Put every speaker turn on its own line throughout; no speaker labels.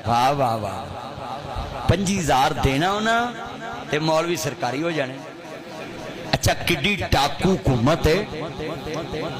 वाह वाह वाह 25,000 देना उन्हें ते मौलवी सरकारी हो जाने। अच्छा किड्डी टाकू हुकूमत है।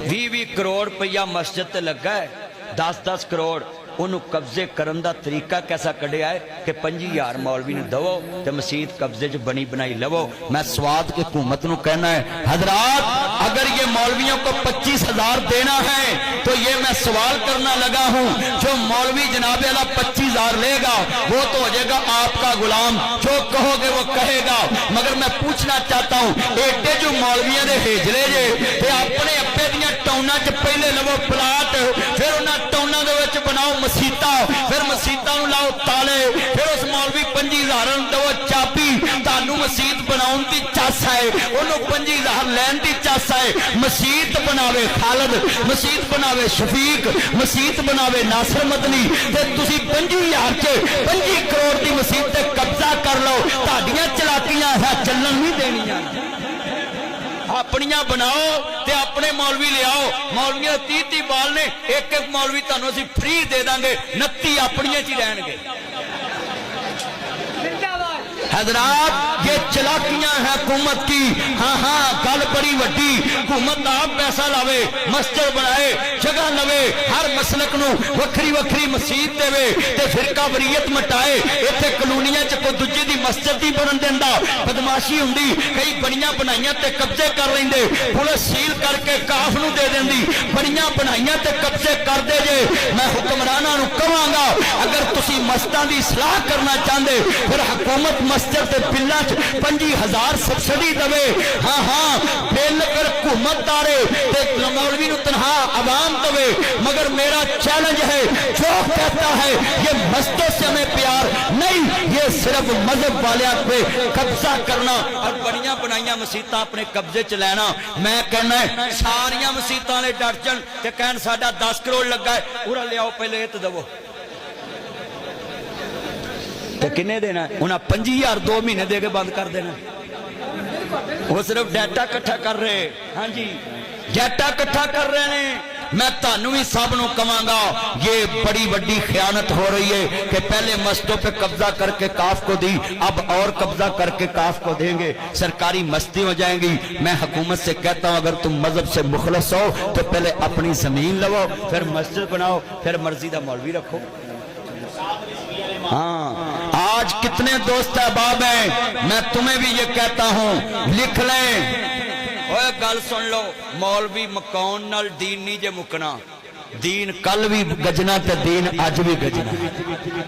20-20 करोड़ रुपया मस्जिद ते लगा है, 10-10 करोड़ उन्होंं कब्जे करने का तरीका कैसा कढ़िया है कि 25,000 मौलवी ने दवो तो मसीत कब्जे च बनी बनाई लवो। मैं स्वाद की हुकूमत को कहना है हजरात, अगर ये मौलवियों को 25,000 देना है तो ये मैं सवाल करना लगा हूं, जो मौलवी जनाबे वाला 25,000 लेगा वो तो हो जाएगा आपका गुलाम, जो कहोगे वो कहेगा। मगर मैं पूछना चाहता हूं, एडे जो मौलवियों के हेजले जे ते अपने अप्पे दियां टाउना च पहले लवो प्लाट, फिर उन्होंने टाउना दे बनाओ मसीता, फिर मसीता लाओ ताले, फिर उस मौलवी 25,000 दो चाबी। तानू मसीत बनाउन दी चस है, उन्होंने 25,000 लैन दी चस है। मसीत बनावे खालिद, मसीत बनावे शफीक, मसीत बनावे नासिर मदनी, ते तुसी 25,000 च 25 करोड़ की मसीत ते कब्जा कर लो। ताड़ियां चलाकियां है चलन नहीं देनियां, अपनियां बनाओ ते अपने मौलवी ले आओ। मौलवियां 30-30 बाल ने, एक-एक मौलवी तुहानू असीं फ्री दे दांगे, 29 अपनियां च ही रहणगे। हजरात ये चलाकियां हैं हुकूमत की। हाँ हाँ गल बड़ी वड्डी, हुकूमत आप पैसा लावे, मस्जिद बनाए, जगह लवे, हर मसलक नू वखरी वखरी मसीत देवे ते फिरका वरीयत मटाए। इत्थे कलोनियां च कोई दूजे दी मस्जिद नहीं बनन देंदा, बदमाशी हुंदी, कई बड़ियां बनाइयां ते कब्जे कर लेंदे, पुलिस सील करके काफ नू दे देंदी, बड़ियां बनाइयां ते कब्जे कर दे जे। मैं हुक्मरानां नू कहांगा, अगर तुसी मस्जिदां दी सलाह करना चाहते फिर हुकूमत मस्जिद ते बिल्लां च 25,000 सब्सिडी दवे। हाँ हाँ बिल कर हुकूमत तारे ते मौलवी नू तनहा आवाम दवे। मगर मेरा चैलेंज है, जो कहता है ये मस्जिदों से हमें प्यार नहीं, ये सिर्फ मजहब वाले पे कब्जा करना और बड़ियां बनाइयां मसीतां अपने कब्जे च लेना। मैं कहना है सारियां मसीतां ने डट जान ते कहन साडा 10 करोड़ लगा है, पूरा लियाओ पहले ये तो दवो। तो किन्ने देना? उन्हें 25,000 2 महीने दे के बंद कर देना। वो सिर्फ डाटा इकट्ठा कर रहे। हाँ जी डाटा इकट्ठा कर रहे हैं। मैं तानू भी सब नू कहांगा, ये बड़ी बड़ी खयानत हो रही है कि पहले मस्जिदों पे कब्जा करके काफ को दी, अब और कब्जा करके काफ को देंगे, सरकारी मस्ती हो जाएंगी। मैं हुकूमत से कहता हूं, अगर तुम मजहब से मुखलस हो तो पहले अपनी जमीन लवो, फिर मस्जिद बनाओ, फिर मर्जी का मौलवी रखो। हाँ आज कितने दोस्त अहबाब हैं, मैं तुम्हें भी ये कहता हूं लिख लें। ओए गल सुन लो, मौलवी मकान नाल दीन नहीं जे मुकना, दीन कल भी गजना ते दीन अज भी गजना।